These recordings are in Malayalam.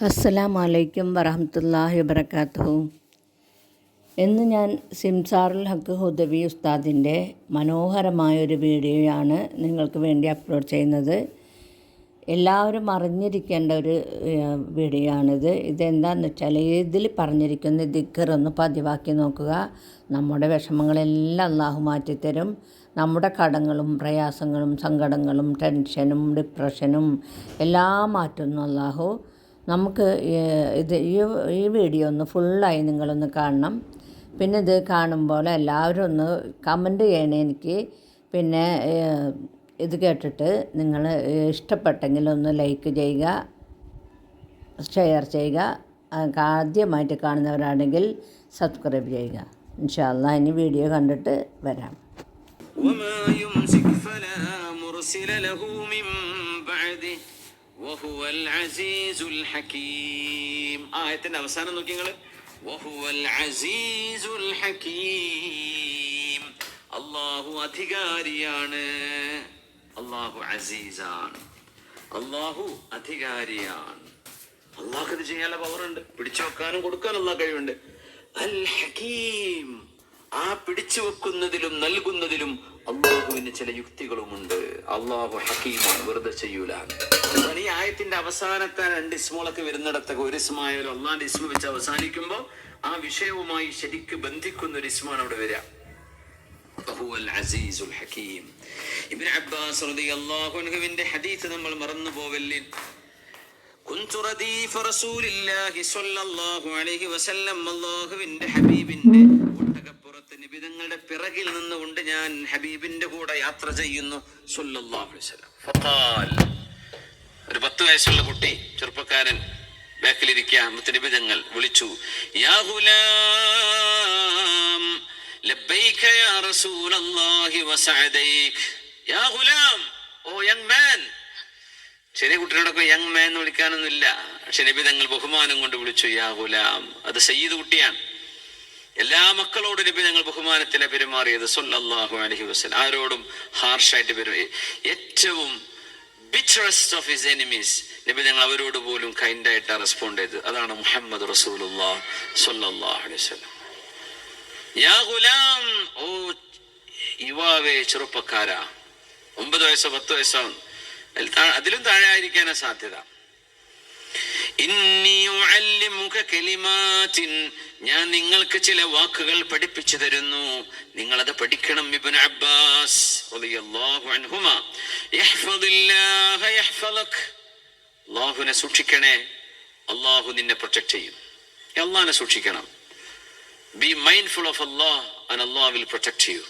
അസ്സലാമു അലൈക്കും വറഹ്മത്തുള്ളാഹി വബറകാതുഹു. ഇന്ന് ഞാൻ സിംസാറുൽ ഹക്ക് ഹുദവി ഉസ്താദിൻ്റെ മനോഹരമായൊരു വീഡിയോയാണ് നിങ്ങൾക്ക് വേണ്ടി അപ്ലോഡ് ചെയ്യുന്നത്. എല്ലാവരും അറിഞ്ഞിരിക്കേണ്ട ഒരു വീഡിയോ ആണിത്. ഇതെന്താണെന്ന് വെച്ചാൽ ഇതിൽ പറഞ്ഞിരിക്കുന്ന ദിക്റൊന്ന് പതിവാക്കി നോക്കുക. നമ്മുടെ വിഷമങ്ങളെല്ലാം അള്ളാഹു മാറ്റിത്തരും. നമ്മുടെ കടങ്ങളും പ്രയാസങ്ങളും സങ്കടങ്ങളും ടെൻഷനും ഡിപ്രഷനും എല്ലാം മാറ്റുന്നു അള്ളാഹു. നമുക്ക് ഈ വീഡിയോ ഒന്ന് ഫുള്ളായി നിങ്ങളൊന്ന് കാണണം. പിന്നെ ഇത് കാണുമ്പോൾ എല്ലാവരും ഒന്ന് കമൻറ്റ് ചെയ്യണേ എനിക്ക്. പിന്നെ ഇത് കേട്ടിട്ട് നിങ്ങൾ ഇഷ്ടപ്പെട്ടെങ്കിൽ ഒന്ന് ലൈക്ക് ചെയ്യുക, ഷെയർ ചെയ്യുക. ആദ്യമായിട്ട് കാണുന്നവരാണെങ്കിൽ സബ്സ്ക്രൈബ് ചെയ്യുക. ഇൻഷാ അല്ലാഹ് ഇനി വീഡിയോ കണ്ടിട്ട് വരാം. വഹുവൽ അസീസുൽ ഹകീം. ആയത്തിന്റെ അവസാനം നോക്കി നിങ്ങൾ. വഹുവൽ അസീസുൽ ഹകീം. അല്ലാഹു അധികാരിയാണ്. അല്ലാഹു അസീസാണ്. അല്ലാഹു അധികാരിയാണ്. അല്ലാഹു ഇത് ചെയ്യാനുള്ള പവറുണ്ട്. പിടിച്ചു വെക്കാനും കൊടുക്കാനും അല്ലാഹു കഴിവുണ്ട്. അൽ ഹകീം. ആ പിടിച്ചു വെക്കുന്നതിലും നൽകുന്നതിലും അള്ളാഹുവിന് ചില യുക്തികളുമുണ്ട്. അള്ളാഹു ഹക്കീമാണ്, വെറുതെ ചെയ്യൂല. ഈ ആയത്തിന്റെ അവസാനത്തെ രണ്ട് ഇസ്മുകളൊക്കെ വരുന്നിടത്തൊക്കെ ഒരു ഇസ്മായാലും അള്ളാന്റെ ഇസ്മ വെച്ച് അവസാനിക്കുമ്പോ ആ വിഷയവുമായി ശരിക്ക് ബന്ധിക്കുന്ന ഒരു ഇസ്മാണ് അവിടെ വരിക. അസീസുൽ ഹകീം. ഇബ്നു അബ്ബാസ് റളിയല്ലാഹു അൻഹുവിന്റെ ഹദീസ് നമ്മൾ മറന്നു പോവല്ലേ. കുൻതു റദീഫ റസൂലില്ലാഹി സ്വല്ലല്ലാഹു അലൈഹി വസല്ലം. അല്ലാഹുവിന്റെ ഹബീബിന്റെ ഒട്ടകപ്പുറത്ത് നിബിതങ്ങളുടെ പിറകിൽ നിന്നുകൊണ്ട് ഞാൻ ഹബീബിന്റെ കൂടെ യാത്ര ചെയ്യുന്നു സ്വല്ലല്ലാഹു അലൈഹി വസല്ലം. ഫഖാൽ, ഒരു 10 വയസ്സുള്ള കുട്ടി, ചെറുപ്പക്കാരൻ ബാക്കിലിരിക്കുക. മുത്തനബിതങ്ങൾ വിളിച്ചു, യാ ഗുലാം ലബ്ബൈക യാ റസൂലല്ലാഹി വസഅദൈക. യാ ഗുലാം, ഓ യങ് മാൻ. ചെറിയ കുട്ടികളൊക്കെ യങ് മാൻ എന്ന് വിളിക്കാനൊന്നുമില്ല. പക്ഷെ നബിതങ്ങൾ ബഹുമാനം കൊണ്ട് വിളിച്ചു, യാ ഗുലാം. അത് സയ്യിദ് കുട്ടിയാണ്. എല്ലാ മക്കളോടും നബി ഞങ്ങൾ ബഹുമാനത്തിലെ പെരുമാറിയത് സ്വല്ലല്ലാഹു അലൈഹി വസല്ലം. ആരോടും ഹാർഷായിട്ട് പെരുമാറി. ഏറ്റവും ബിറ്ററസ്റ്റ് ഓഫ് ഹിസ് എനിമീസ് നബി ഞങ്ങൾ അവരോട് പോലും കൈൻഡായിട്ട് റെസ്പോണ്ട് ചെയ്ത്. അതാണ് മുഹമ്മദ് റസൂലുള്ളാഹി സ്വല്ലല്ലാഹു അലൈഹി വസല്ലം. യാ ഗുലാം, ഓ യുവാവേ, ചെറുപ്പക്കാരാ. 9 വയസ്സോ 10 വയസ്സോ അതിലും താഴെ ആയിരിക്കാനാ സാധ്യത. ഇന്നി ഉഅല്ലിമുക കലിമാത്തിൻ, ഞാൻ നിങ്ങൾക്ക് ചില വാക്കുകൾ പഠിപ്പിച്ചു തരുന്നു, നിങ്ങളത് പഠിക്കണം. ഇബ്നു അബ്ബാസ് റളിയല്ലാഹു അൻഹുമാ, യഹ്ഫദില്ലാഹ യഹ്ഫദക. അല്ലാഹുവിനെ സൂക്ഷിക്കണേ, അല്ലാഹു നിന്നെ പ്രൊട്ടക്ട് ചെയ്യും. അല്ലാഹുവിനെ സൂക്ഷിക്കണം. Be mindful of Allah and Allah will protect you.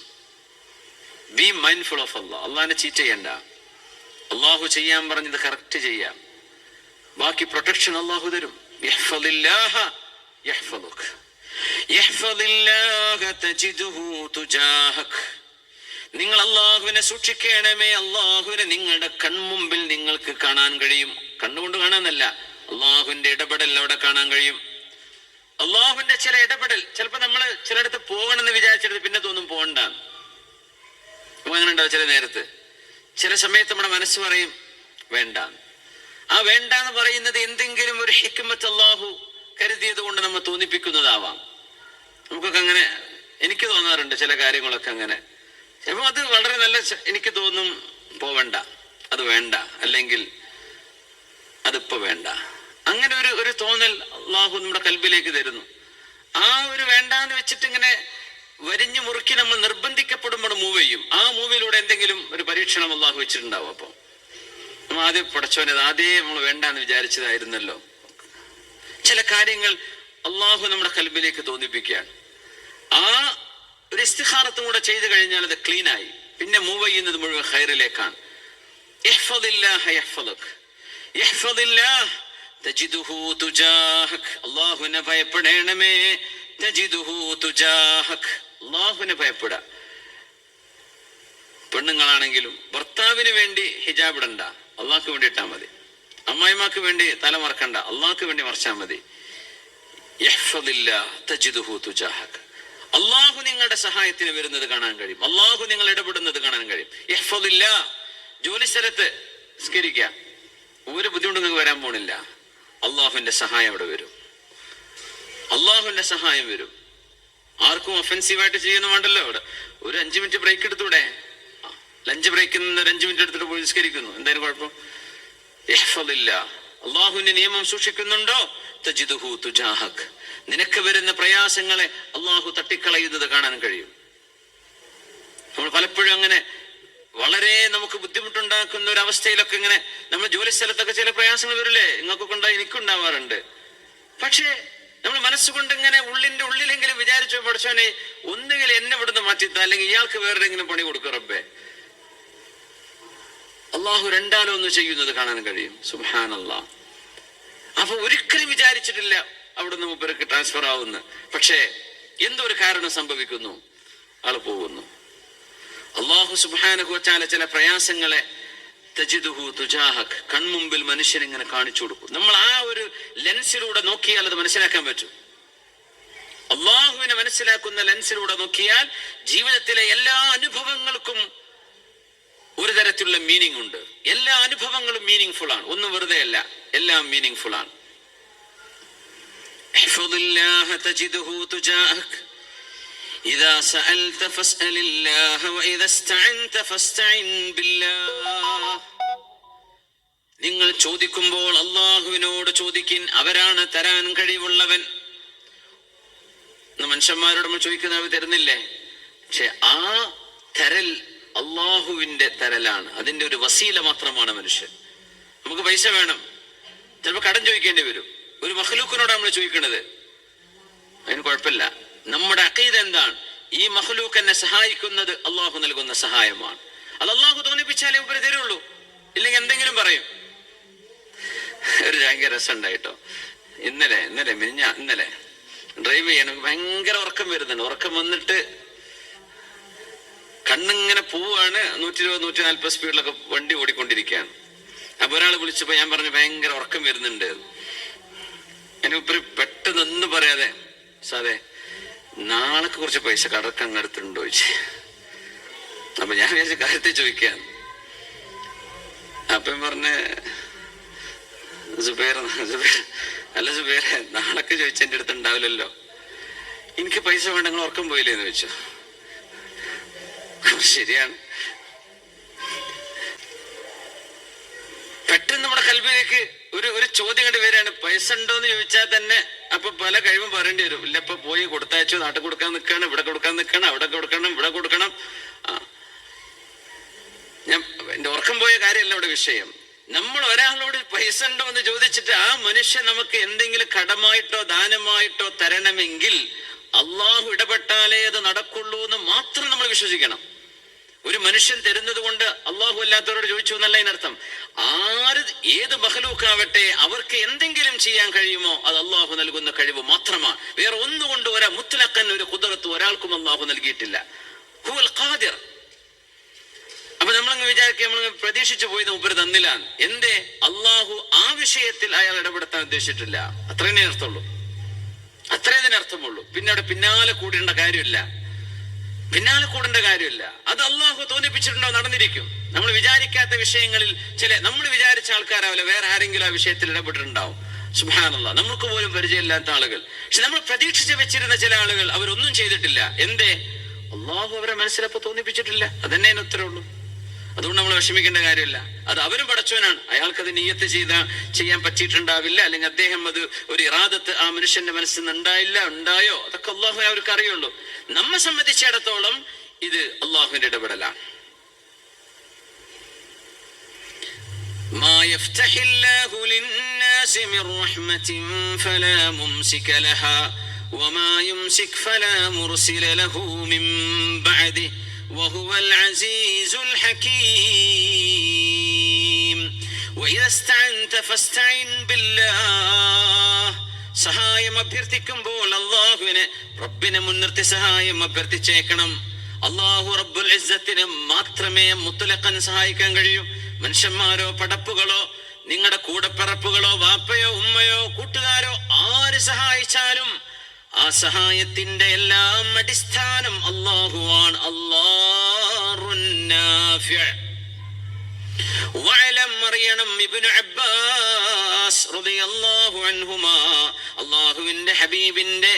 Be mindful of Allah. അല്ലാഹുവിനെ ചീറ്റ് ചെയ്യണ്ട. അല്ലാഹു ചെയ്യാൻ പറഞ്ഞത് കറക്റ്റ് ചെയ്യാം. ബാക്കി പ്രൊട്ടക്ഷൻ അല്ലാഹു തരും. യഹ്ഫദില്ലാഹ യഹ്ഫദുക. യഹ്ഫദില്ലാഹ തജിദുഹു തുജാഹക. നിങ്ങൾ അല്ലാഹുവിനെ സൂക്ഷിക്കണമേ, അല്ലാഹുവിനെ നിങ്ങളുടെ കൺമുമ്പിൽ നിങ്ങൾക്ക് കാണാൻ കഴിയും. കണ്ണുകൊണ്ട് കാണാനല്ല, അല്ലാഹുവിന്റെ ഇടപെടൽ അവിടെ കാണാൻ കഴിയും. അല്ലാഹുവിന്റെ ചില ഇടപെടൽ, ചിലപ്പോ നമ്മൾ ചിലയിടത്ത് പോകണമെന്ന് വിചാരിച്ചെടുത്ത് പിന്നെ തോന്നും പോകണ്ട. അങ്ങനെ ഉണ്ടാവും. ചില നേരത്ത് ചില സമയത്ത് നമ്മുടെ മനസ്സ് പറയും വേണ്ട. ആ വേണ്ട എന്ന് പറയുന്നത് എന്തെങ്കിലും ഒരു ഹിക്മത്ത് അല്ലാഹു കരുതിയത് കൊണ്ട് നമ്മൾ തോന്നിപ്പിക്കുന്നതാവാം. നമുക്കൊക്കെ അങ്ങനെ, എനിക്ക് തോന്നാറുണ്ട് ചില കാര്യങ്ങളൊക്കെ അങ്ങനെ. ചിലപ്പോൾ അത് വളരെ നല്ല, എനിക്ക് തോന്നും പോവണ്ട, അത് വേണ്ട, അല്ലെങ്കിൽ അതിപ്പോ വേണ്ട. അങ്ങനെ ഒരു തോന്നൽ അല്ലാഹു നമ്മുടെ കൽബിലേക്ക് തരുന്നു. ആ ഒരു വേണ്ടാന്ന് വെച്ചിട്ട് ഇങ്ങനെ വരിഞ്ഞു മുറുക്കി നമ്മൾ നിർബന്ധിക്കപ്പെടുമ്പോൾ മൂവ് ചെയ്യും. ആ മൂവിലൂടെ എന്തെങ്കിലും ഒരു പരീക്ഷണം അല്ലാഹു വെച്ചിട്ടുണ്ടാവും. അപ്പൊ നമ്മൾ ആദ്യം പടച്ചോനെ ആദ്യം നമ്മൾ വേണ്ടാന്ന് വിചാരിച്ചതായിരുന്നല്ലോ. ചില കാര്യങ്ങൾ അല്ലാഹു നമ്മുടെ കൽബിലേക്ക് തോന്നിപ്പിക്കുകയാണ്. ആ ഒരു ഇസ്തിഖാറത്തും കൂടെ ചെയ്തു കഴിഞ്ഞാൽ അത് ക്ലീനായി. പിന്നെ മൂവ് ചെയ്യുന്നത് മുഴുവൻ ഖൈറിലേക്കാണ്. യഹ്ഫദില്ലാഹ യഹ്ഫദക. യഹ്ഫദില്ലാഹ തജിദുഹു തുജാഹക. അല്ലാഹുവിനെ ഭയപ്പെടണമേ. തജിദുഹു തുജാഹക. അല്ലാഹുവിനെ ഭയപ്പെടാ. പെണ്ണുങ്ങളാണെങ്കിലും ഭർത്താവിന് വേണ്ടി ഹിജാബ് ഇടണ്ട, അള്ളാഹ്ക്ക് വേണ്ടി ഇട്ടാൽ മതി. അമ്മായിമാക്ക് വേണ്ടി തല മറക്കണ്ട, അള്ളാഹ്ക്ക് വേണ്ടി മറച്ചാൽ മതി. യഹ്ഫദില്ലാഹ തജിദുഹു തുജാഹക. അള്ളാഹു നിങ്ങളുടെ സഹായത്തിന് വരുന്നത് കാണാൻ കഴിയും. അള്ളാഹു നിങ്ങൾ ഇടപെടുന്നത് കാണാൻ കഴിയും. യഹ്ഫദില്ലാഹ. ജോലി സ്ഥലത്ത് നിസ്കരിക്കുക, ഒരു ബുദ്ധിമുട്ട് നിങ്ങൾക്ക് വരാൻ പോണില്ല. അള്ളാഹുവിന്റെ സഹായം അവിടെ വരും. അള്ളാഹുവിന്റെ സഹായം വരും. ആർക്കും ഒഫൻസീവായിട്ട് ചെയ്യുന്ന വേണ്ടല്ലോ. അവിടെ ഒരു 5 മിനിറ്റ് ബ്രേക്ക് എടുത്തൂടെ? ലഞ്ച് ബ്രേക്കിൽ നിന്ന് 5 മിനിറ്റ് എടുത്തിട്ട് പോയി നിസ്കരിക്കുന്നു, എന്തായാലും കുഴപ്പം? അള്ളാഹുവിന്റെ നിയമം സൂക്ഷിക്കുന്നുണ്ടോ? തജിദുഹു തുജാഹക്. നിനക്ക് വരുന്ന പ്രയാസങ്ങളെ അള്ളാഹു തട്ടിക്കളയുന്നത് കാണാൻ കഴിയും. നമ്മൾ പലപ്പോഴും അങ്ങനെ വളരെ നമുക്ക് ബുദ്ധിമുട്ടുണ്ടാക്കുന്ന ഒരു അവസ്ഥയിലൊക്കെ ഇങ്ങനെ നമ്മൾ ജോലി സ്ഥലത്തൊക്കെ ചില പ്രയാസങ്ങൾ വരില്ലേ? നിങ്ങൾക്കൊക്കെ ഉണ്ടായി, എനിക്കുണ്ടാവാറുണ്ട്. പക്ഷേ നമ്മൾ മനസ്സുകൊണ്ട് ഇങ്ങനെ ഉള്ളിന്റെ ഉള്ളിലെങ്കിലും വിചാരിച്ചു, പഠിച്ചോനെ ഒന്നുകിൽ എന്നെ ഇവിടുന്ന് മാറ്റിത്ത, അല്ലെങ്കിൽ ഇയാൾക്ക് വേറെങ്കിലും പണി കൊടുക്കും റബ്ബേ. അള്ളാഹു രണ്ടാലോ ഒന്ന് ചെയ്യുന്നത് കാണാൻ കഴിയും. സുബ്ഹാനല്ലാഹ്. അപ്പൊ ഒരിക്കലും വിചാരിച്ചിട്ടില്ല അവിടുന്ന് മൂപ്പർക്ക് ട്രാൻസ്ഫർ ആവുന്നു. പക്ഷേ എന്തോ ഒരു കാരണം സംഭവിക്കുന്നു, ആള് പോകുന്നു. അള്ളാഹു സുബ്ഹാനഹു വതആല ചില പ്രയാസങ്ങളെ തജിദുഹു തുജാഹക്, കൺമുമ്പിൽ മനുഷ്യൻ ഇങ്ങനെ കാണിച്ചു കൊടുക്കും. നമ്മൾ ആ ഒരു ലെൻസിലൂടെ നോക്കിയാൽ അത് മനസ്സിലാക്കാൻ പറ്റും. അള്ളാഹുവിനെ മനസ്സിലാക്കുന്ന ലെൻസിലൂടെ നോക്കിയാൽ ജീവിതത്തിലെ എല്ലാ അനുഭവങ്ങൾക്കും ഒരു തരത്തിലുള്ള മീനിങ് ഉണ്ട്. എല്ലാ അനുഭവങ്ങളും മീനിങ് ഫുൾ ആണ്, ഒന്നും വെറുതെ അല്ല, എല്ലാം മീനിങ് ഫുൾ ആണ്. إذا سألت فاسأل الله وإذا استعنت فاستعن بالله. നിങ്ങൾ ചോദിക്കുമ്പോൾ അള്ളാഹുവിനോട് ചോദിക്കിൻ, അവരാണ് തരാൻ കഴിവുള്ളവൻ. മനുഷ്യന്മാരോട് നമ്മൾ ചോദിക്കുന്ന അവർ തരുന്നില്ലേ? പക്ഷെ ആ തരൽ അള്ളാഹുവിന്റെ തരലാണ്. അതിന്റെ ഒരു വസീല മാത്രമാണ് മനുഷ്യൻ. നമുക്ക് പൈസ വേണം, ചിലപ്പോൾ കടം ചോദിക്കേണ്ടി വരും. ഒരു മഖ്ലൂക്കിനോട് നമ്മൾ ചോദിക്കുന്നത്, അതിന് കുഴപ്പമില്ല. നമ്മുടെ അഖീദ എന്താണ്? ഈ മഖ്ലൂക്ക് എന്നെ സഹായിക്കുന്നത് അള്ളാഹു നൽകുന്ന സഹായമാണ്. അത് അള്ളാഹു തോന്നിപ്പിച്ചാലേ ഉപരി തരുള്ളൂ, ഇല്ലെങ്കിൽ എന്തെങ്കിലും പറയും. ഒരു ഭയങ്കര രസം ഉണ്ടായിട്ടോ. ഇന്നലെ ഡ്രൈവ് ചെയ്യാൻ ഭയങ്കര ഉറക്കം വരുന്നുണ്ട്. ഉറക്കം വന്നിട്ട് കണ്ണിങ്ങനെ പോവാണ്. 120-140 സ്പീഡിലൊക്കെ വണ്ടി ഓടിക്കൊണ്ടിരിക്കുകയാണ്. അപ്പൊ ഒരാൾ വിളിച്ചപ്പോ ഞാൻ പറഞ്ഞു ഭയങ്കര ഉറക്കം വരുന്നുണ്ട്. അതിനുപ്പരി പെട്ടെന്ന് ഒന്നും പറയാതെ, സാറേ നാളേക്ക് കുറച്ച് പൈസ കടക്ക് അങ്ങടുത്തുണ്ടോ ചോദിച്ചു. അപ്പൊ ഞാൻ വിചാരിച്ച കാര്യത്തെ ചോദിക്കാൻ. അപ്പം പറഞ്ഞ് സുബൈർ അല്ല സുബൈറെ, നാളേക്ക് ചോദിച്ച എൻ്റെ അടുത്ത് ഉണ്ടാവില്ലല്ലോ, എനിക്ക് പൈസ വേണ്ട, നിങ്ങൾ ഉറക്കം പോയില്ലേന്ന് ചോദിച്ചു. ശരിയാണ്. പെട്ടെന്ന് നമ്മുടെ കൽബിലേക്ക് ഒരു ചോദ്യം കണ്ട് വരികയാണ്. പൈസ ഉണ്ടോന്ന് ചോദിച്ചാൽ തന്നെ അപ്പൊ പല കഴിവും പറയേണ്ടി വരും. ഇല്ല, ഇപ്പൊ പോയി കൊടുത്തയച്ചു, നാട്ടിൽ കൊടുക്കാൻ നിൽക്കണം, ഇവിടെ കൊടുക്കാൻ നിൽക്കണം, അവിടെ കൊടുക്കണം, ഇവിടെ കൊടുക്കണം. ഞാൻ എന്റെ ഉറക്കം പോയ കാര്യമല്ല ഇവിടെ വിഷയം. നമ്മൾ ഒരാളോട് പൈസ ഉണ്ടോ എന്ന് ചോദിച്ചിട്ട് ആ മനുഷ്യൻ നമുക്ക് എന്തെങ്കിലും കടമായിട്ടോ ദാനമായിട്ടോ തരണമെങ്കിൽ അള്ളാഹു ഇടപെട്ടാലേ അത് നടക്കുള്ളൂ എന്ന് മാത്രം നമ്മൾ വിശ്വസിക്കണം. ഒരു മനുഷ്യൻ തരുന്നത് കൊണ്ട് അള്ളാഹു അല്ലാത്തവരോട് ചോദിച്ചു എന്നല്ല ഇതിനർത്ഥം. ഏത് മഖ്ലൂക്കാവട്ടെ, അവർക്ക് എന്തെങ്കിലും ചെയ്യാൻ കഴിയുമോ അത് അള്ളാഹു നൽകുന്ന കഴിവ് മാത്രമാണ്. വേറെ ഒന്നുകൊണ്ട് മുത്ലഖൻ ഒരു ഖുദ്റത്ത് ഒരാൾക്കും അള്ളാഹു നൽകിയിട്ടില്ല. ഹുവൽ ഖാദിർ. അപ്പൊ നമ്മളങ്ങ് വിചാരിക്കുക, നമ്മൾ പ്രതീക്ഷിച്ചു പോയത് ഉപരി തന്നില്ലാന്ന്. എന്തേ? അള്ളാഹു ആ വിഷയത്തിൽ അയാൾ ഇടപെടുത്താൻ ഉദ്ദേശിച്ചിട്ടില്ല. അത്രേ അർത്ഥമുള്ളൂ, അത്രേ ഇതിനർത്ഥമുള്ളൂ. പിന്നെ അവിടെ പിന്നാലെ കൂടേണ്ട കാര്യമില്ല. അത് അള്ളാഹു തോന്നിപ്പിച്ചിട്ടുണ്ടോ നടന്നിരിക്കും. നമ്മൾ വിചാരിക്കാത്ത വിഷയങ്ങളിൽ നമ്മൾ വിചാരിച്ച ആൾക്കാരാവില്ല, വേറെ ആരെങ്കിലും ആ വിഷയത്തിൽ ഇടപെട്ടിട്ടുണ്ടാവും. സുബ്ഹാനല്ലാഹ്. നമുക്ക് പോലും പരിചയമില്ലാത്ത ആളുകൾ. പക്ഷെ നമ്മൾ പ്രതീക്ഷിച്ച് വെച്ചിരുന്ന ചില ആളുകൾ അവരൊന്നും ചെയ്തിട്ടില്ല. എന്തേ? അള്ളാഹു അവരെ മനസ്സിലപ്പോ തോന്നിപ്പിച്ചിട്ടില്ല. അതന്നെ ഉത്തരേ ഉള്ളൂ. അതുകൊണ്ട് നമ്മൾ വിഷമിക്കേണ്ട കാര്യമില്ല. അത് അവരും പടച്ചവനാണ്. അയാൾക്കത് നിയ്യത്ത് ചെയ്യാൻ പറ്റിയിട്ടുണ്ടാവില്ല, അല്ലെങ്കിൽ അദ്ദേഹം അത് ഒരു ഇറാദത്ത് ആ മനുഷ്യന്റെ മനസ്സിൽ നിന്ന് ഉണ്ടായോ, അതൊക്കെ അള്ളാഹുവിനെ അവർക്ക് അറിയുള്ളൂ. നമ്മെ സംബന്ധിച്ചിടത്തോളം ഇത് അള്ളാഹുവിന്റെ ഇടപെടലാണ്. മാ യഫ്തഹില്ലാഹു ലിന്നാസി മിർ റഹ്മത്തിൻ ഫലാ മുംസിക ലഹാ വമാ യുംസിക് ഫലാ മുർസില ലഹു മിൻ ബഅദിഹി وهو العزيز الحكيم وإذا استعنت فاستعن بالله. സഹായം അഭ്യർത്ഥിക്കുമ്പോൾ അള്ളാഹുവിനെ, റബ്ബിനെ മുൻനിർത്തി സഹായം അഭ്യർത്ഥിച്ചേക്കണം. അള്ളാഹു റബ്ബുൽ ഇസ്സത്തിന് മാത്രമേ മുത്ലഖൻ സഹായിക്കാൻ കഴിയൂ. മനുഷ്യന്മാരോ പടപ്പുകളോ നിങ്ങളുടെ കൂടപ്പിറപ്പുകളോ വാപ്പയോ ഉമ്മയോ കൂട്ടുകാരോ ആര് സഹായിച്ചാലും ആ സഹായത്തിന്റെ എല്ലാം അടിസ്ഥാനം അല്ലാഹുവാണ്. അല്ലാഹുൻ നാഫിഅ. വഅലം അറിയണം ഇബ്നു അബ്ബാസ് റളിയല്ലാഹു അൻഹുമാ, അല്ലാഹുവിന്റെ ഹബീബിന്റെ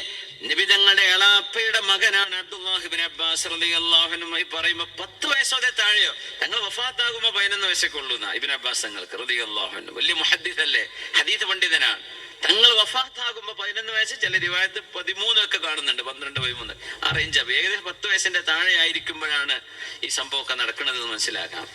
നബി തങ്ങളുടെ എളാപ്പയുടെ മകനാണ് അബ്ദുല്ലാഹി ഇബ്നു അബ്ബാസ് റളിയല്ലാഹു അൻഹു. ഈ പറയുമ്പോൾ 10 വയസ്സോ താഴെയോ, തങ്ങൾ വഫാത്താകുമ്പോൾ 11 വയസ്സൊക്കെ ഉള്ളൂ ഇബ്നു അബ്ബാസ് തങ്ങൾക്ക് റളിയല്ലാഹു അൻഹു. വലിയ മുഹദ്ദിസ് അല്ലേ, ഹദീസ് പണ്ഡിതനാണ്. തങ്ങൾ വഫാത്താകുമ്പോൾ 11 വയസ്സ്, ചില റിവായത്ത് 13 ഒക്കെ കാണുന്നുണ്ട്, 12, 13 ആ റേഞ്ച്. ഏകദേശം 10 വയസ്സിന്റെ താഴെ ആയിരിക്കുമ്പോഴാണ് ഈ സംഭവമൊക്കെ നടക്കുന്നത് എന്ന് മനസ്സിലാക്കാം.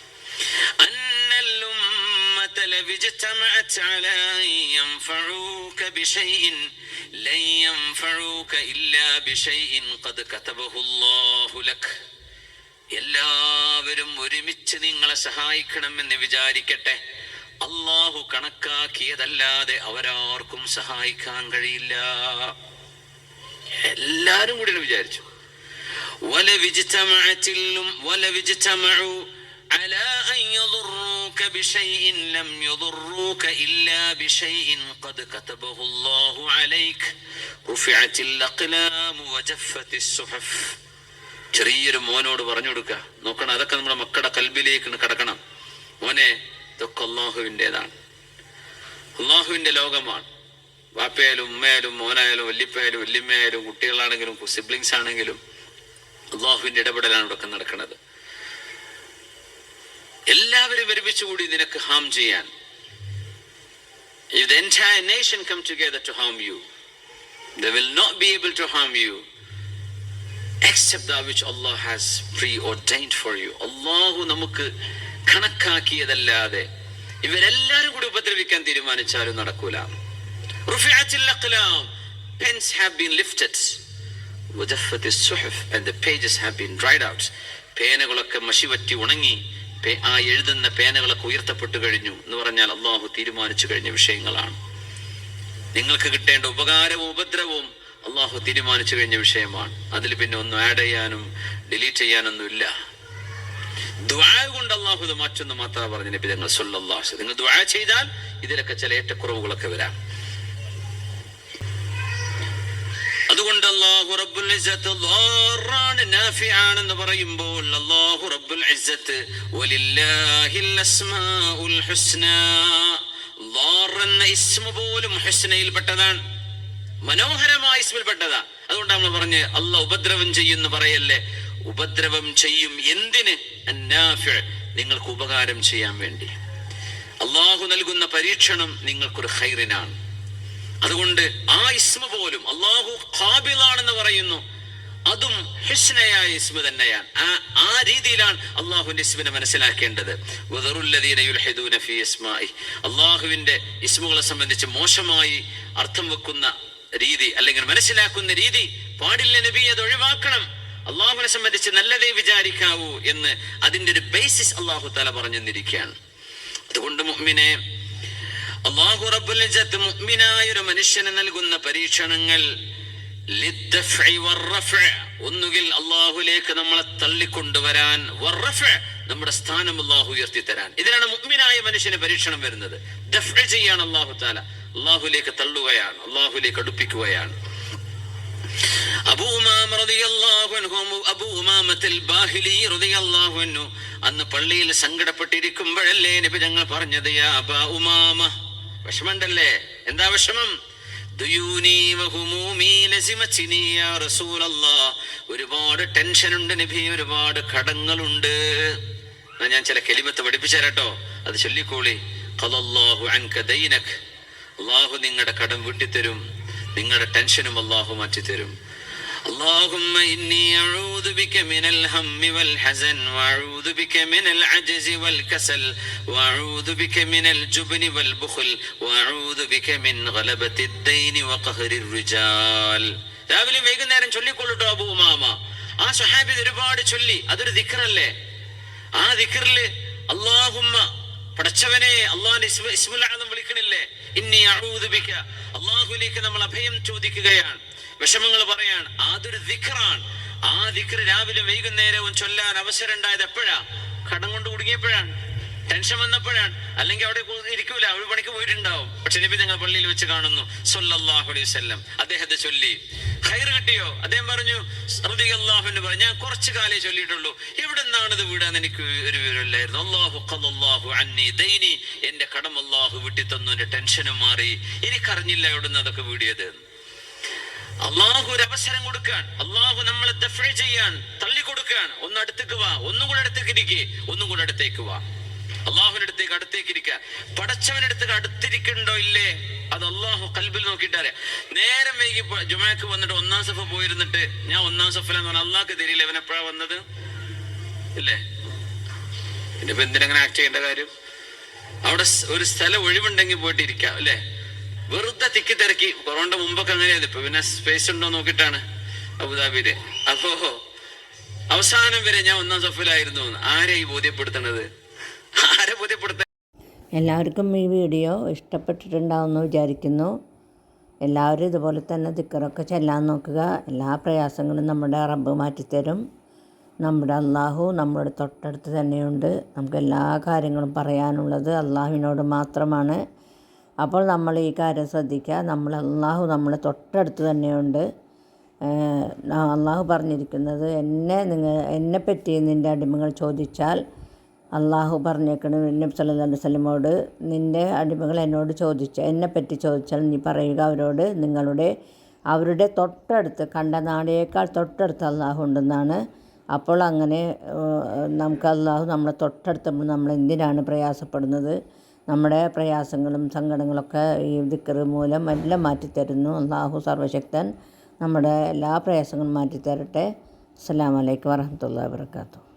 എല്ലാവരും ഒരുമിച്ച് നിങ്ങളെ സഹായിക്കണമെന്ന് വിചാരിക്കട്ടെ, അള്ളാഹു കണക്കാക്കിയതല്ലാതെ അവരാർക്കും സഹായിക്കാൻ കഴിയില്ല. എല്ലാരും കൂടി വിചാരിച്ചു. على أن يضروك بشيء لم يضروك إلا بشيء قد كتبه الله عليك رفعت الأقلام وجفت الصحف. ചെറിയൊരു മോനോട് പറഞ്ഞു കൊടുക്കുക, നോക്കണം, അതൊക്കെ നമ്മുടെ മക്കളുടെ കൽബിലേക്ക് കടക്കണം. മോനെ, ഇതൊക്കെ അള്ളാഹുവിൻ്റെതാണ്, അള്ളാഹുവിൻ്റെ ലോകമാണ്. വാപ്പയായാലും ഉമ്മയായാലും മോനായാലും വല്യപ്പയായാലും വല്യമ്മയായാലും കുട്ടികളാണെങ്കിലും സിബ്ലിങ്സ് ആണെങ്കിലും അള്ളാഹുവിൻ്റെ ഇടപെടലാണ് ഇതൊക്കെ നടക്കുന്നത്. എല്ലാവരും ഒരുമിച്ചുകൂടി നിനക്ക് ഹാം ചെയ്യാൻ. If the entire nation come together to harm you, they will not be able to harm you except that which Allah has preordained for you. അള്ളാഹു നമുക്ക് കണക്കാക്കിയതല്ലാതെ ഇവരെല്ലാരും കൂടി ഉപദ്രവിക്കാൻ തീരുമാനിച്ചാലും നടക്കൂല. റുഫിഅത്തിൽ അഖ്ലാം, pens have been lifted, വജഫത്തിൽ സുഹഫ്, and the pages have been dried out. പേനകളൊക്കെ മഷിവറ്റി ഉണങ്ങി, ആ എഴുതുന്ന പേനകളൊക്കെ ഉയർത്തപ്പെട്ടു കഴിഞ്ഞു എന്ന് പറഞ്ഞാൽ അള്ളാഹു തീരുമാനിച്ചു കഴിഞ്ഞ വിഷയങ്ങളാണ്. നിങ്ങൾക്ക് കിട്ടേണ്ട ഉപകാരവും ഉപദ്രവവും അള്ളാഹു തീരുമാനിച്ചു കഴിഞ്ഞ വിഷയമാണ്. അതിൽ പിന്നെ ഒന്നും ആഡ് ചെയ്യാനും ഡിലീറ്റ് ചെയ്യാനൊന്നും ഇല്ല. ദുആ കൊണ്ട് അള്ളാഹു ഇത് മാറ്റുന്നു മാത്രമാണ് പറഞ്ഞ നബി തങ്ങൾ സല്ലല്ലാഹു അലൈഹി വസല്ലം. നിങ്ങൾ ദുആ ചെയ്താൽ ഇതിലൊക്കെ ചില ഏറ്റക്കുറവുകളൊക്കെ വരാം. അതുകൊണ്ട് അല്ലാഹു റബ്ബുൽ ഇസ്സത്ത് ളാറാണ് നാഫിആണെന്ന് പറയുമ്പോൾ അല്ലാഹു റബ്ബുൽ ഇസ്സത്ത് വലില്ലാഹിൽ അസ്മാഉൽ ഹുസ്നാ, ളാർ എന്ന ഇസ്മ പോലും ഹുസ്നയിൽ പെട്ടതാണ്, മനോഹരമായ ഇസ്മിൽ പെട്ടതാ. അതുകൊണ്ട് നമ്മൾ പറഞ്ഞ് അല്ലാഹ് ഉപദ്രവം ചെയ്യുമെന്ന് പറയല്ലേ, ഉപദ്രവം ചെയ്യും. എന്തിന്? അന്നാഫി, നിങ്ങൾക്ക് ഉപകാരം ചെയ്യാൻ വേണ്ടി. അല്ലാഹു നൽകുന്ന പരീക്ഷണം നിങ്ങൾക്കൊരു ഖൈറിനാണ്. അതുകൊണ്ട് ആ ഇസ്മ പോലും അള്ളാഹു ഖാബിലാണെന്ന് പറയുന്നു, അതും ഹുസ്നയായ ഇസ്മ തന്നെയാണ്. ആ രീതിയിലാണ് അള്ളാഹുവിന്റെ ഇസ്മിനെ മനസ്സിലാക്കേണ്ടത്. അള്ളാഹുവിന്റെ ഇസ്മുകളെ സംബന്ധിച്ച് മോശമായി അർത്ഥം വെക്കുന്ന രീതി അല്ലെങ്കിൽ മനസ്സിലാക്കുന്ന രീതി പാടില്ല നബി, അത് ഒഴിവാക്കണം. അള്ളാഹുവിനെ സംബന്ധിച്ച് നല്ലതേ വിചാരിക്കാവൂ എന്ന് അതിന്റെ ഒരു ബേസിസ് അള്ളാഹു തആല പറഞ്ഞു തന്നിരിക്കുകയാണ്. അതുകൊണ്ട് മുഅ്മിനെ, അല്ലാഹു റബ്ബുൽ ഇസ്സത്ത് മുഅ്മിനായ ഒരു മനുഷ്യന് നൽകുന്ന പരീക്ഷണങ്ങൾ ലിദ്ദഫഇ വറഫഅ, ഒന്നുകിൽ അല്ലാഹുവിലേക്ക് നമ്മളെ തള്ളിക്കൊണ്ടുവരാൻ, വറഫഅ നമ്മുടെ സ്ഥാനം അല്ലാഹു ഉയർത്തി തരാൻ. ഇതിനാണ് മുഅ്മിനായ മനുഷ്യന് പരീക്ഷണം വരുന്നത്. ദഫഅ ചെയ്യാണ് അല്ലാഹു തആല, അല്ലാഹുവിലേക്ക് തള്ളുകയാണ്, അല്ലാഹുവിലേക്ക് അടുപ്പിക്കുകയാണ്. അബൂ ഉമാമ റളിയല്ലാഹു അൻഹു, അബൂ ഉമാമത്തുൽ ബാഹിലി റളിയല്ലാഹു അൻഹു അന്ന് പള്ളിയിൽ സങ്കടപ്പെട്ടിരിക്കുമ്പോഴല്ലേ നബി തങ്ങൾ പറഞ്ഞത്, യാ അബാ ഉമാമ, വിഷമണ്ടല്ലേ? എന്താ വിഷമം? ദുയൂനി വഹുമൂമി ലസിമതിനി യാ റസൂലല്ലാഹ്, ഒരുപാട് ടെൻഷൻ ഉണ്ട് നബി, ഒരുപാട് കടങ്ങളുണ്ട്. ഞാൻ ചില കലിമത്ത് പഠിപ്പിച്ചു തരാട്ടോ, അത് ചൊല്ലിക്കോളി. ഖദല്ലാഹു അൻക ദൈനക്, അല്ലാഹു നിങ്ങളുടെ കടം വീട്ടിത്തരും, നിങ്ങളുടെ ടെൻഷനും അല്ലാഹു മാറ്റിത്തരും. اللهم إني أعوذ بك من الهم والحزن وأعوذ بك من العجز والكسل وأعوذ بك من الجبن والبخل وأعوذ بك من غلبة الدين وقهر الرجال. രാവിലെ വൈകുന്നേരം ചൊല്ലിക്കൊള്ളട്ടോ അബൂ ഉമാമ. ആ സ്വഹാബി ഒരുപാട് ചൊല്ലി, അതൊരു ദിക്റല്ലേ. ആ ദിക്റില് അല്ലാഹുമ്മ, പടച്ചവനെ, അല്ലാഹുവിന്റെ ഇസ്മുൽ അഅ്ലം വിളിക്കണില്ലേ, ഇന്നി അഊദു ബിക, അല്ലാഹുവിലേക്ക് നമ്മൾ അഭയം ചോദിക്കുകയാണ്, വിഷമങ്ങൾ പറയാൻ. അതൊരു ദിക്റാണ്. ആ ദിക്ർ രാവിലെ വൈകുന്നേരവും ചൊല്ലാൻ അവസരം ഉണ്ടായത് എപ്പോഴാ? കടം കൊണ്ട് കുടുങ്ങിയപ്പോഴാണ്. ടെൻഷൻ വന്നപ്പോഴാണ്. അല്ലെങ്കിൽ അവിടെ ഇരിക്കൂല, അവിടെ പണിക്ക് പോയിട്ടുണ്ടാവും. പക്ഷെ നബി തങ്ങൾ പള്ളിയിൽ വെച്ച് കാണുന്നു സല്ലല്ലാഹു അലൈഹി വസല്ലം, അദ്ദേഹത്തെ ചൊല്ലി. ഖൈർ കിട്ടിയോ? അദ്ദേഹം പറഞ്ഞു, റളിയല്ലാഹു അൻഹു പറഞ്ഞു, ഞാൻ കുറച്ചു കാലേ ചൊല്ലിയിട്ടുള്ളൂ, എവിടെ നിന്നാണ് ഇത് വീടാന്ന് എനിക്ക് ഒരു വിവരമില്ലായിരുന്നു. അല്ലാഹു ഖല്ലല്ലാഹു അന്നി ദൈനി, എന്റെ കടം അല്ലാഹു വിട്ടി തന്നു, എന്റെ ടെൻഷനും മാറി, എനിക്കറിഞ്ഞില്ല എവിടുന്ന് അതൊക്കെ വീടിയത്. അള്ളാഹു ഒരു അവസരം കൊടുക്കാൻ, അള്ളാഹു നമ്മളെ ദഫഅ ചെയ്യാൻ, തള്ളിക്കൊടുക്കാൻ. ഒന്ന് അടുത്തേക്ക് വാ, ഒന്നും കൂടെ അടുത്തേക്ക് ഇരിക്കേ, ഒന്നും കൂടെ അടുത്തേക്ക് വാ. അള്ളാഹുവിന്റെ അടുത്തേക്ക് ഇരിക്കുക. പടച്ചവനടുത്തേക്ക് അടുത്തിരിക്കണ്ടോ ഇല്ലേ, അത് അള്ളാഹു കൽബിൽ നോക്കിയിട്ടറിയാം. നേരം വൈകി ജുമാക്ക് വന്നിട്ട് 1-ാം സഫ പോയിരുന്നിട്ട് ഞാൻ 1-ാം സഫലെന്ന് പറഞ്ഞാൽ അള്ളാഹ്ക്ക് തിരിയില്ല ഇവൻ എപ്പോഴാ വന്നത് ഇല്ലേ? പിന്നെ ഇപ്പൊ എന്തിനങ്ങനെ ആക്ട് ചെയ്യേണ്ട കാര്യം? അവിടെ ഒരു സ്ഥലം ഒഴിവുണ്ടെങ്കിൽ പോയിട്ട് ഇരിക്കാം അല്ലേ? വെറുതെ തിക്കി തിരക്കി. കൊറോണ മുമ്പൊക്കെ അങ്ങനെയായിരുന്നു. ഇപ്പൊ പിന്നെ സ്പേസ് ഉണ്ടോ നോക്കിയിട്ടാണ് അബുദാബിയില്. അപ്പോ അവസാനം വരെ ഞാൻ 1-ാം സഫിലായിരുന്നു. ആരെ ഈ ബോധ്യപ്പെടുത്തണത്? ആരെ ബോധ്യപ്പെടുത്ത? എല്ലാവർക്കും ഈ വീഡിയോ ഇഷ്ടപ്പെട്ടിട്ടുണ്ടാവുമെന്ന് വിചാരിക്കുന്നു. എല്ലാവരും ഇതുപോലെ തന്നെ ദിക്റൊക്കെ ചെല്ലാൻ നോക്കുക. എല്ലാ പ്രയാസങ്ങളും നമ്മുടെ റബ്ബ് മാറ്റിത്തരും. നമ്മുടെ അള്ളാഹു നമ്മുടെ തൊട്ടടുത്ത് തന്നെയുണ്ട്. നമുക്ക് എല്ലാ കാര്യങ്ങളും പറയാനുള്ളത് അള്ളാഹുവിനോട് മാത്രമാണ്. അപ്പോൾ നമ്മൾ ഈ കാര്യം ശ്രദ്ധിക്കുക. അള്ളാഹു നമ്മളെ തൊട്ടടുത്ത് തന്നെയുണ്ട്. അള്ളാഹു പറഞ്ഞിരിക്കുന്നത്, എന്നെപ്പറ്റി നിൻ്റെ അടിമകൾ ചോദിച്ചാൽ, അള്ളാഹു പറഞ്ഞേക്കണം നബി സല്ലല്ലാഹു അലൈഹി വസല്ലമയോട്, നിൻ്റെ അടിമകൾ എന്നെപ്പറ്റി ചോദിച്ചാൽ നീ പറയുക അവരോട്, അവരുടെ തൊട്ടടുത്ത്, കണ്ട നാടേക്കാൾ തൊട്ടടുത്ത് അള്ളാഹു ഉണ്ടെന്നാണ്. അപ്പോൾ അങ്ങനെ നമുക്ക് അള്ളാഹു നമ്മളെ തൊട്ടടുത്തുമ്പോൾ നമ്മൾ എന്തിനാണ് പ്രയാസപ്പെടുന്നത്? നമ്മുടെ പ്രയാസങ്ങളും സങ്കടങ്ങളൊക്കെ ഈ ദിക്ർ മൂലം എല്ലാം മാറ്റിത്തരുന്നു. അള്ളാഹു സർവശക്തൻ നമ്മുടെ എല്ലാ പ്രയാസങ്ങളും മാറ്റിത്തരട്ടെ. അസ്സലാമു അലൈക്കും വറഹ്മത്തുള്ളാഹി വബറകാതുഹു.